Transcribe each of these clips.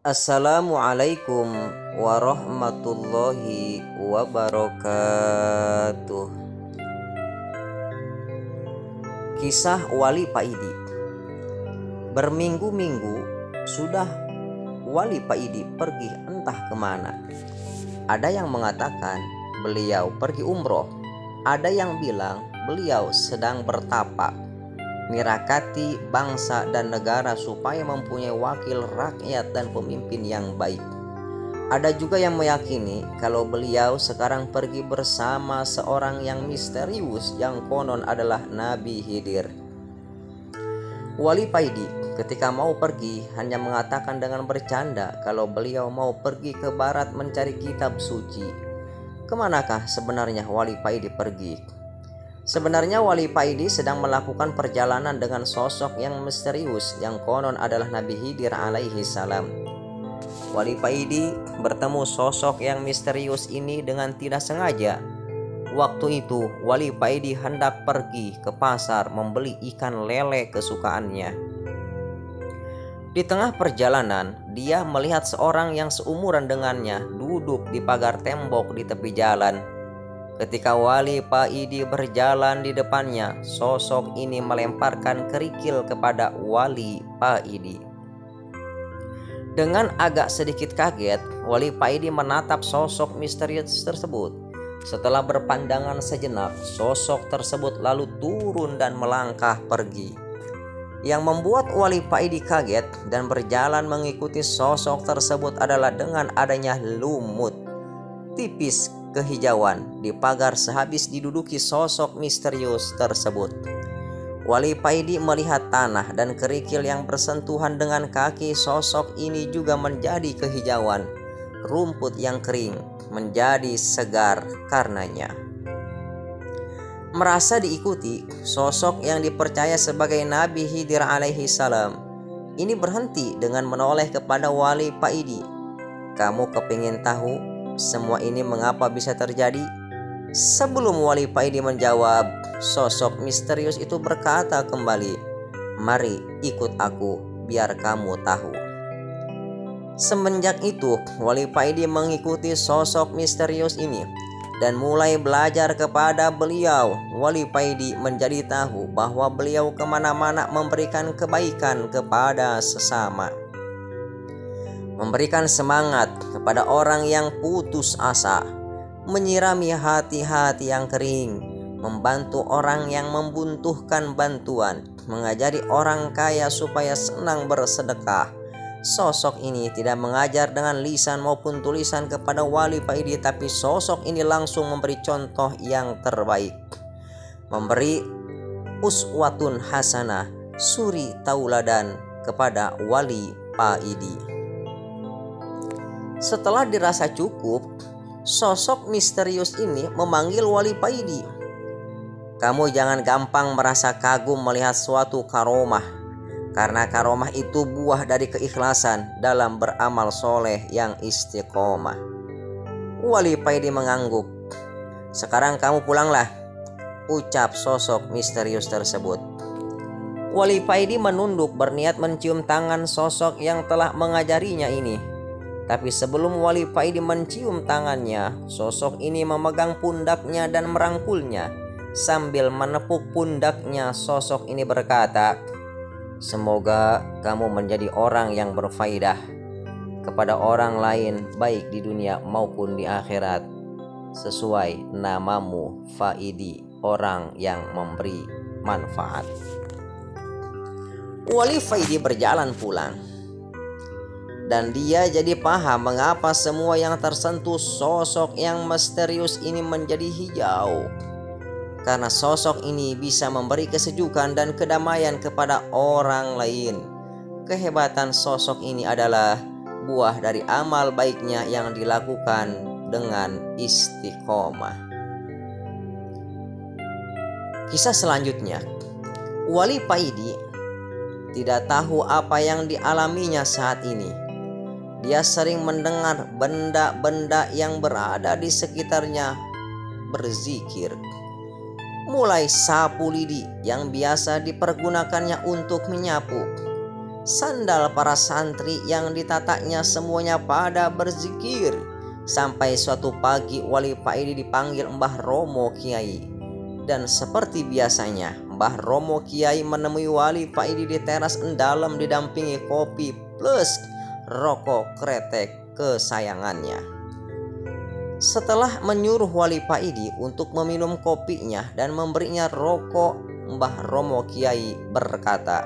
Assalamualaikum warahmatullahi wabarakatuh. Kisah Wali Paidi. Berminggu-minggu sudah Wali Paidi pergi entah kemana. Ada yang mengatakan beliau pergi umroh, ada yang bilang beliau sedang bertapa, mirakati bangsa dan negara supaya mempunyai wakil rakyat dan pemimpin yang baik. Ada juga yang meyakini kalau beliau sekarang pergi bersama seorang yang misterius yang konon adalah Nabi Khidir. Wali Paidi ketika mau pergi hanya mengatakan dengan bercanda kalau beliau mau pergi ke barat mencari kitab suci. Kemanakah sebenarnya Wali Paidi pergi? Sebenarnya Wali Paidi sedang melakukan perjalanan dengan sosok yang misterius yang konon adalah Nabi Khidir alaihi salam. Wali Paidi bertemu sosok yang misterius ini dengan tidak sengaja. Waktu itu Wali Paidi hendak pergi ke pasar membeli ikan lele kesukaannya. Di tengah perjalanan dia melihat seorang yang seumuran dengannya duduk di pagar tembok di tepi jalan. Ketika Wali Paidi berjalan di depannya, sosok ini melemparkan kerikil kepada Wali Paidi. Dengan agak sedikit kaget, Wali Paidi menatap sosok misterius tersebut. Setelah berpandangan sejenak, sosok tersebut lalu turun dan melangkah pergi. Yang membuat Wali Paidi kaget dan berjalan mengikuti sosok tersebut adalah dengan adanya lumut tipis kehijauan di pagar sehabis diduduki sosok misterius tersebut. Wali Paidi melihat tanah dan kerikil yang bersentuhan dengan kaki sosok ini juga menjadi kehijauan. Rumput yang kering menjadi segar karenanya. Merasa diikuti, sosok yang dipercaya sebagai Nabi Khidir alaihi salam ini berhenti dengan menoleh kepada Wali Paidi. "Kamu kepingin tahu semua ini mengapa bisa terjadi?" Sebelum Wali Paidi menjawab, sosok misterius itu berkata kembali, "Mari ikut aku biar kamu tahu." Semenjak itu Wali Paidi mengikuti sosok misterius ini dan mulai belajar kepada beliau. Wali Paidi menjadi tahu bahwa beliau kemana-mana memberikan kebaikan kepada sesama, memberikan semangat kepada orang yang putus asa, menyirami hati-hati yang kering, membantu orang yang membutuhkan bantuan, mengajari orang kaya supaya senang bersedekah. Sosok ini tidak mengajar dengan lisan maupun tulisan kepada Wali Paidi, tapi sosok ini langsung memberi contoh yang terbaik, memberi uswatun hasanah, suri tauladan kepada Wali Paidi. Setelah dirasa cukup, sosok misterius ini memanggil Wali Paidi. "Kamu jangan gampang merasa kagum melihat suatu karomah, karena karomah itu buah dari keikhlasan dalam beramal soleh yang istiqomah." Wali Paidi mengangguk. "Sekarang kamu pulanglah," ucap sosok misterius tersebut. Wali Paidi menunduk berniat mencium tangan sosok yang telah mengajarinya ini. Tapi sebelum Wali Paidi mencium tangannya, sosok ini memegang pundaknya dan merangkulnya. Sambil menepuk pundaknya, sosok ini berkata, "Semoga kamu menjadi orang yang berfaedah kepada orang lain baik di dunia maupun di akhirat. Sesuai namamu Faidi, orang yang memberi manfaat." Wali Paidi berjalan pulang. Dan dia jadi paham mengapa semua yang tersentuh sosok yang misterius ini menjadi hijau. Karena sosok ini bisa memberi kesejukan dan kedamaian kepada orang lain. Kehebatan sosok ini adalah buah dari amal baiknya yang dilakukan dengan istiqomah. Kisah selanjutnya, Wali Paidi tidak tahu apa yang dialaminya saat ini. Dia sering mendengar benda-benda yang berada di sekitarnya berzikir. Mulai sapu lidi yang biasa dipergunakannya untuk menyapu, Sandal para santri yang ditataknya semuanya pada berzikir. Sampai suatu pagi Wali Paidi dipanggil Mbah Romo Kiai. Dan seperti biasanya Mbah Romo Kiai menemui Wali Paidi di teras endalem didampingi kopi plus rokok kretek kesayangannya. Setelah menyuruh Wali Paidi untuk meminum kopinya dan memberinya rokok, Mbah Romo Kiai berkata,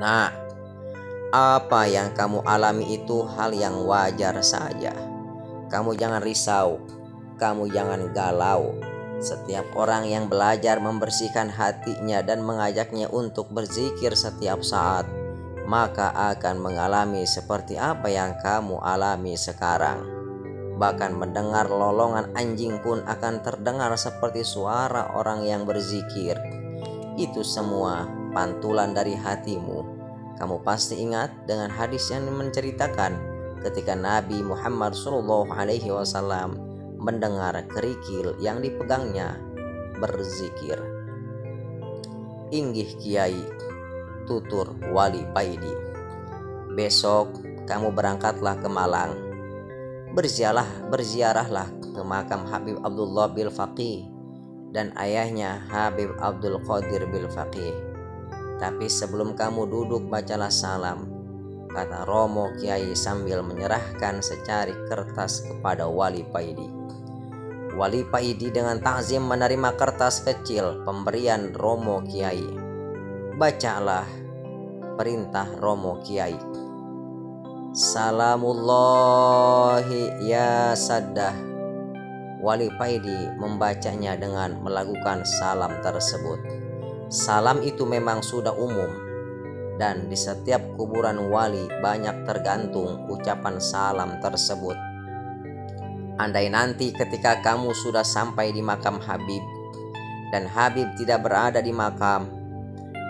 "Nah, apa yang kamu alami itu hal yang wajar saja. Kamu jangan risau, kamu jangan galau. Setiap orang yang belajar membersihkan hatinya dan mengajaknya untuk berzikir setiap saat, maka akan mengalami seperti apa yang kamu alami sekarang. Bahkan mendengar lolongan anjing pun akan terdengar seperti suara orang yang berzikir. Itu semua pantulan dari hatimu. Kamu pasti ingat dengan hadis yang menceritakan ketika Nabi Muhammad SAW mendengar kerikil yang dipegangnya berzikir." Inggih Kiai, tutur Wali Paidi. "Besok kamu berangkatlah ke Malang. Berziarahlah ke makam Habib Abdullah bil Faqih dan ayahnya Habib Abdul Qadir bil Faqih. Tapi sebelum kamu duduk bacalah salam," kata Romo Kiai sambil menyerahkan secari kertas kepada Wali Paidi. Wali Paidi dengan takzim menerima kertas kecil pemberian Romo Kiai. Bacalah perintah Romo Kiai. "Salamullahi ya saddah." Wali Paidi membacanya dengan melakukan salam tersebut. Salam itu memang sudah umum, dan di setiap kuburan wali banyak tergantung ucapan salam tersebut. Andai nanti ketika kamu sudah sampai di makam Habib dan Habib tidak berada di makam,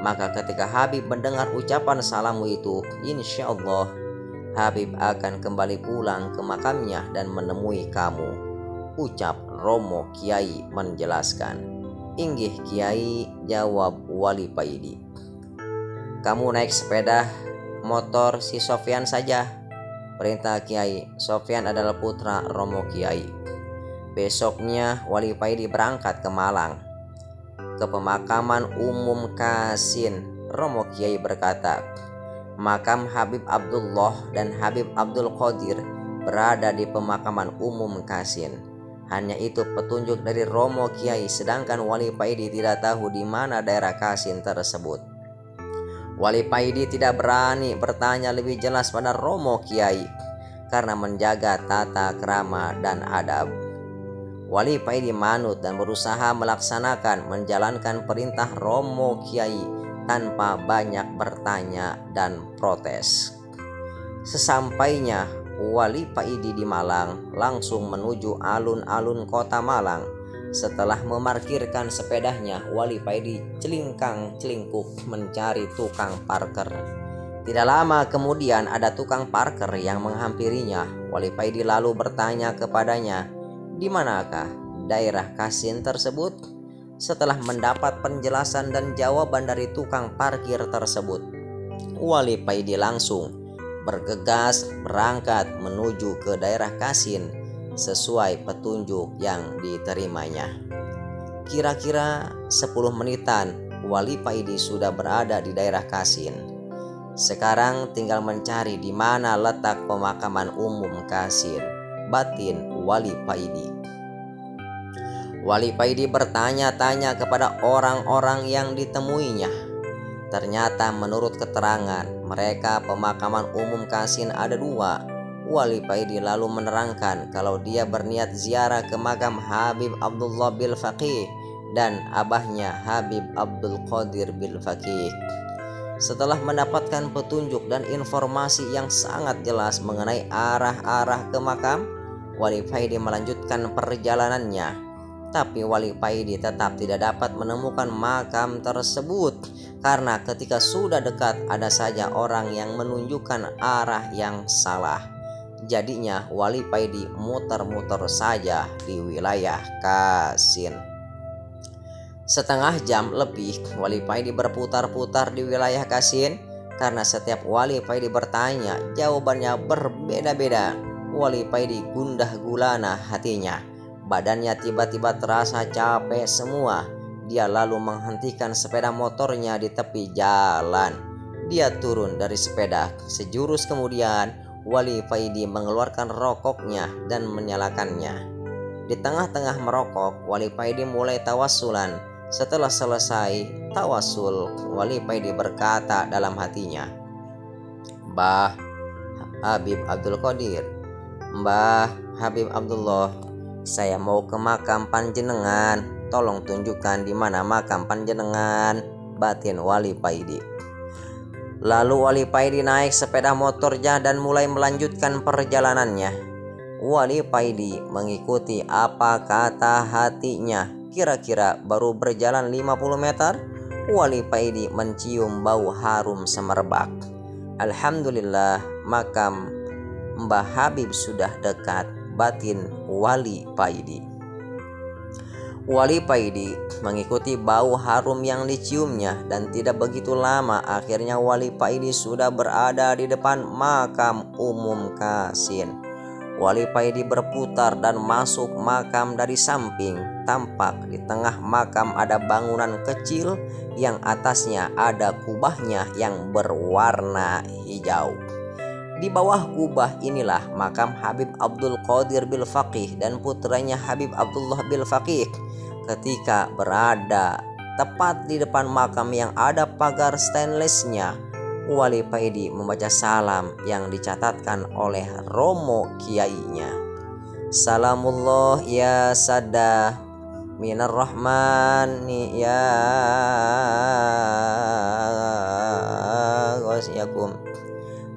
maka ketika Habib mendengar ucapan salammu itu, insya Allah Habib akan kembali pulang ke makamnya dan menemui kamu, ucap Romo Kiai menjelaskan. Inggih Kiai, jawab Wali Paidi. "Kamu naik sepeda motor si Sofyan saja," perintah Kiai. Sofyan adalah putra Romo Kiai. Besoknya Wali Paidi berangkat ke Malang, ke pemakaman umum Kasin. Romo Kiai berkata, "Makam Habib Abdullah dan Habib Abdul Qadir berada di pemakaman umum Kasin." Hanya itu petunjuk dari Romo Kiai, sedangkan Wali Paidi tidak tahu di mana daerah Kasin tersebut. Wali Paidi tidak berani bertanya lebih jelas pada Romo Kiai karena menjaga tata krama dan adab. Wali Paidi manut dan berusaha menjalankan perintah Romo Kiai tanpa banyak bertanya dan protes. Sesampainya Wali Paidi di Malang, langsung menuju alun-alun kota Malang. Setelah memarkirkan sepedanya, Wali Paidi celingkang-celingkuk mencari tukang parkir. Tidak lama kemudian ada tukang parkir yang menghampirinya. Wali Paidi lalu bertanya kepadanya, "Di manakah daerah Kasin tersebut?" Setelah mendapat penjelasan dan jawaban dari tukang parkir tersebut, Wali Paidi langsung bergegas berangkat menuju ke daerah Kasin sesuai petunjuk yang diterimanya. Kira-kira 10 menitan Wali Paidi sudah berada di daerah Kasin. Sekarang tinggal mencari di mana letak pemakaman umum Kasin, batin Wali Paidi. Wali Paidi bertanya-tanya kepada orang-orang yang ditemuinya. Ternyata menurut keterangan mereka pemakaman umum Kasin ada 2. Wali Paidi lalu menerangkan kalau dia berniat ziarah ke makam Habib Abdullah bil Faqih dan abahnya Habib Abdul Qadir bil Faqih. Setelah mendapatkan petunjuk dan informasi yang sangat jelas mengenai arah-arah ke makam, Wali Paidi melanjutkan perjalanannya. Tapi Wali Paidi tetap tidak dapat menemukan makam tersebut karena ketika sudah dekat ada saja orang yang menunjukkan arah yang salah. Jadinya Wali Paidi muter-muter saja di wilayah Kasin. Setengah jam lebih Wali Paidi berputar-putar di wilayah Kasin Karena setiap Wali Paidi bertanya, jawabannya berbeda-beda. Wali Paidi gundah gulana hatinya. Badannya tiba-tiba terasa capek semua. Dia lalu menghentikan sepeda motornya di tepi jalan. Dia turun dari sepeda. Sejurus kemudian, Wali Paidi mengeluarkan rokoknya dan menyalakannya. Di tengah-tengah merokok, Wali Paidi mulai tawasulan. Setelah selesai tawasul, Wali Paidi berkata dalam hatinya, "Mbah Habib Abdul Qadir, Mbah Habib Abdullah, saya mau ke makam panjenengan. Tolong tunjukkan di mana makam panjenengan," batin Wali Paidi. Lalu Wali Paidi naik sepeda motornya dan mulai melanjutkan perjalanannya. Wali Paidi mengikuti apa kata hatinya. Kira-kira baru berjalan 50 meter, Wali Paidi mencium bau harum semerbak. Alhamdulillah, makam Mbah Habib sudah dekat, batin Wali Paidi. Wali Paidi mengikuti bau harum yang diciumnya dan tidak begitu lama akhirnya Wali Paidi sudah berada di depan makam Umum Kasin. Wali Paidi berputar dan masuk makam dari samping. Tampak di tengah makam ada bangunan kecil yang atasnya ada kubahnya yang berwarna hijau. Di bawah kubah inilah makam Habib Abdul Qadir bil Faqih dan putranya Habib Abdullah bil Faqih. Ketika berada tepat di depan makam yang ada pagar stainlessnya, Wali Paidi membaca salam yang dicatatkan oleh romo kiainya. Salamullah ya sada minar rahmani ya ghasiyakum,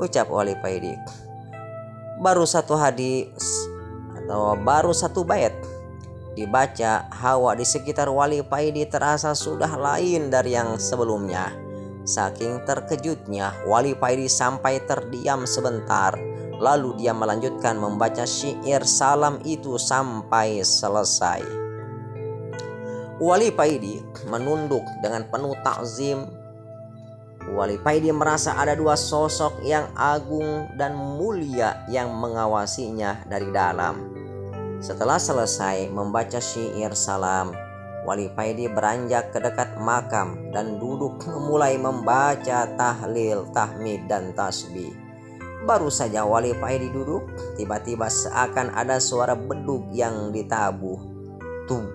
ucap Wali Paidi. Baru satu hadis atau baru satu bait dibaca, hawa di sekitar Wali Paidi terasa sudah lain dari yang sebelumnya. Saking terkejutnya, Wali Paidi sampai terdiam sebentar. Lalu dia melanjutkan membaca syair salam itu sampai selesai. Wali Paidi menunduk dengan penuh takzim. Wali Paidi merasa ada dua sosok yang agung dan mulia yang mengawasinya dari dalam. Setelah selesai membaca syair salam, Wali Paidi beranjak ke dekat makam dan duduk mulai membaca tahlil, tahmid, dan tasbih. Baru saja Wali Paidi duduk, tiba-tiba seakan ada suara bedug yang ditabuh. Tung,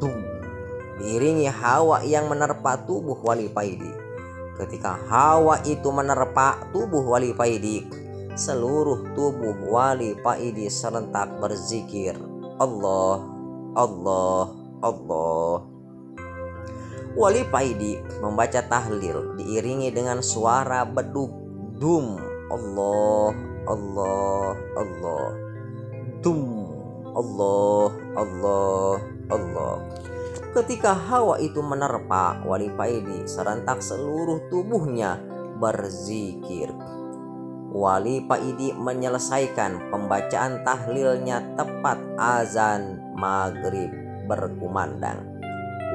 tung, diiringi hawa yang menerpa tubuh Wali Paidi. Ketika hawa itu menerpa tubuh Wali Paidi, seluruh tubuh Wali Paidi serentak berzikir, Allah, Allah, Allah. Wali Paidi membaca tahlil diiringi dengan suara bedug dum, Allah, Allah, Allah, dum, Allah, Allah, Allah. Ketika hawa itu menerpa Wali Paidi, serentak seluruh tubuhnya berzikir. Wali Paidi menyelesaikan pembacaan tahlilnya tepat azan maghrib berkumandang.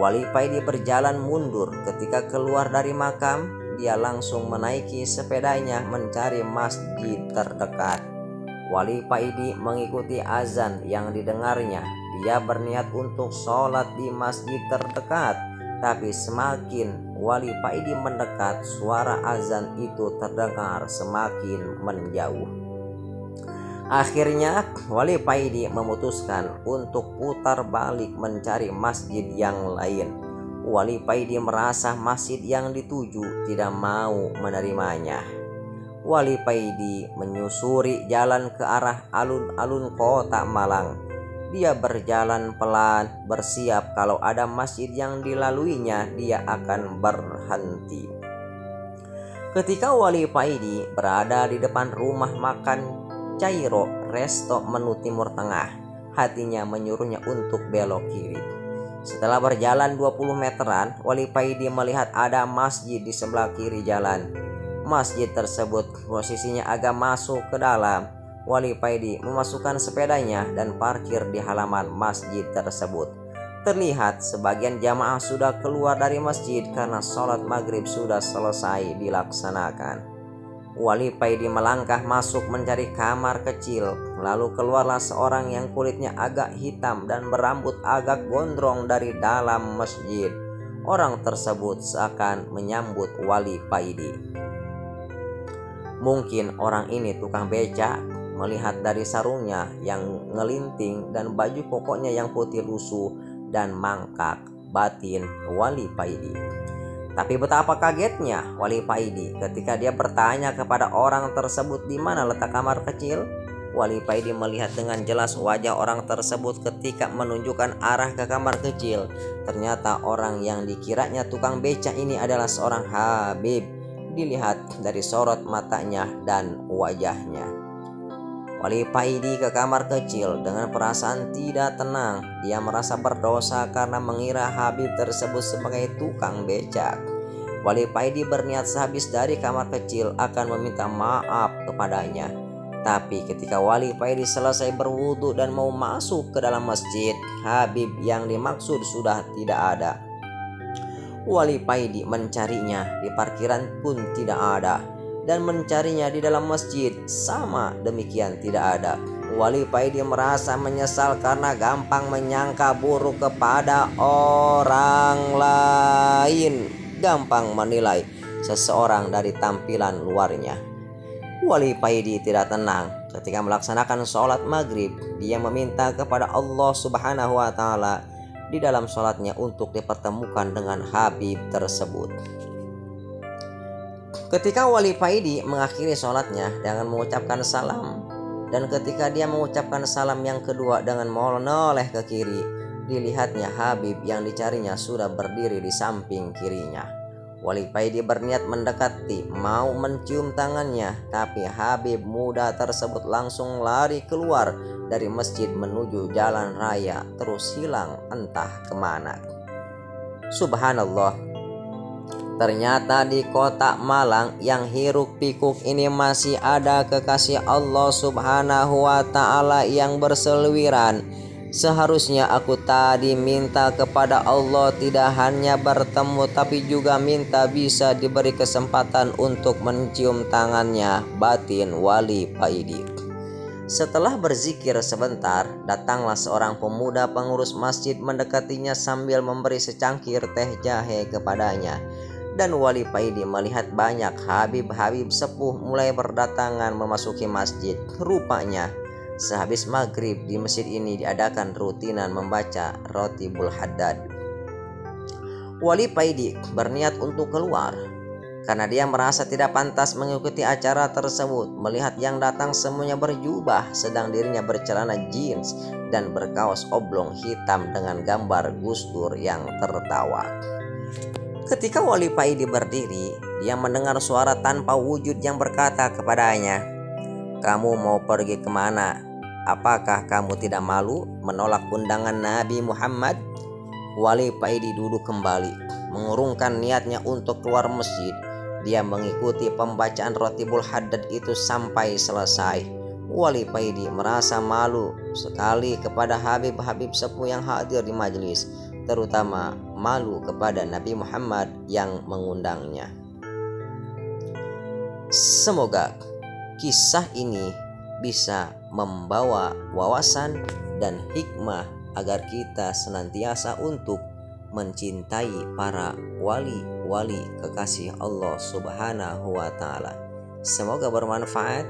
Wali Paidi berjalan mundur. Ketika keluar dari makam, dia langsung menaiki sepedanya mencari masjid terdekat. Wali Paidi mengikuti azan yang didengarnya. Dia berniat untuk sholat di masjid terdekat, tapi semakin Wali Paidi mendekat, suara azan itu terdengar semakin menjauh. Akhirnya Wali Paidi memutuskan untuk putar balik mencari masjid yang lain. Wali Paidi merasa masjid yang dituju tidak mau menerimanya. Wali Paidi menyusuri jalan ke arah alun-alun kota Malang. Dia berjalan pelan, bersiap kalau ada masjid yang dilaluinya dia akan berhenti. Ketika Wali Paidi berada di depan rumah makan Cairo, resto menu Timur Tengah, hatinya menyuruhnya untuk belok kiri. Setelah berjalan 20 meteran, Wali Paidi melihat ada masjid di sebelah kiri jalan. Masjid tersebut posisinya agak masuk ke dalam. Wali Paidi memasukkan sepedanya dan parkir di halaman masjid tersebut. Terlihat sebagian jamaah sudah keluar dari masjid karena sholat maghrib sudah selesai dilaksanakan. Wali Paidi melangkah masuk mencari kamar kecil. Lalu keluarlah seorang yang kulitnya agak hitam dan berambut agak gondrong dari dalam masjid. Orang tersebut seakan menyambut Wali Paidi. Mungkin orang ini tukang becak. Melihat dari sarungnya yang ngelinting dan baju kokonya yang putih lusuh dan mangkak batin Wali Paidi. Tapi betapa kagetnya Wali Paidi ketika dia bertanya kepada orang tersebut di mana letak kamar kecil. Wali Paidi melihat dengan jelas wajah orang tersebut ketika menunjukkan arah ke kamar kecil. Ternyata orang yang dikiranya tukang becak ini adalah seorang Habib. Dilihat dari sorot matanya dan wajahnya. Wali Paidi ke kamar kecil dengan perasaan tidak tenang. Dia merasa berdosa karena mengira Habib tersebut sebagai tukang becak. Wali Paidi berniat sehabis dari kamar kecil akan meminta maaf kepadanya. Tapi ketika Wali Paidi selesai berwudu dan mau masuk ke dalam masjid, Habib yang dimaksud sudah tidak ada. Wali Paidi mencarinya di parkiran pun tidak ada. Dan mencarinya di dalam masjid sama demikian tidak ada. Wali Paidi merasa menyesal karena gampang menyangka buruk kepada orang lain, gampang menilai seseorang dari tampilan luarnya. Wali Paidi tidak tenang ketika melaksanakan sholat maghrib. Dia meminta kepada Allah Subhanahu wa Ta'ala di dalam sholatnya untuk dipertemukan dengan Habib tersebut. Ketika Wali Paidi mengakhiri sholatnya dengan mengucapkan salam, dan ketika dia mengucapkan salam yang kedua dengan menoleh ke kiri, dilihatnya Habib yang dicarinya sudah berdiri di samping kirinya. Wali Paidi berniat mendekati, mau mencium tangannya, tapi Habib muda tersebut langsung lari keluar dari masjid menuju jalan raya, terus hilang entah kemana. Subhanallah. Ternyata di kota Malang yang hiruk pikuk ini masih ada kekasih Allah Subhanahu wa Ta'ala yang berseliweran. Seharusnya aku tadi minta kepada Allah tidak hanya bertemu tapi juga minta bisa diberi kesempatan untuk mencium tangannya, batin Wali Paidi. Setelah berzikir sebentar, datanglah seorang pemuda pengurus masjid mendekatinya sambil memberi secangkir teh jahe kepadanya. Dan Wali Paidi melihat banyak Habib-Habib sepuh mulai berdatangan memasuki masjid. Rupanya sehabis maghrib di masjid ini diadakan rutinan membaca Rotibul Haddad. Wali Paidi berniat untuk keluar karena dia merasa tidak pantas mengikuti acara tersebut. Melihat yang datang semuanya berjubah, sedang dirinya bercelana jeans dan berkaos oblong hitam dengan gambar Gus Dur yang tertawa. Ketika Wali Paidi berdiri, dia mendengar suara tanpa wujud yang berkata kepadanya, "Kamu mau pergi kemana? Apakah kamu tidak malu menolak undangan Nabi Muhammad?" Wali Paidi duduk kembali, mengurungkan niatnya untuk keluar masjid. Dia mengikuti pembacaan Rotibul Haddad itu sampai selesai. Wali Paidi merasa malu sekali kepada Habib-Habib sepuh yang hadir di majelis, terutama malu kepada Nabi Muhammad yang mengundangnya. Semoga kisah ini bisa membawa wawasan dan hikmah agar kita senantiasa untuk mencintai para wali-wali kekasih Allah Subhanahu wa Ta'ala. Semoga bermanfaat.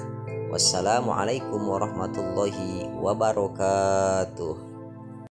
Wassalamualaikum warahmatullahi wabarakatuh.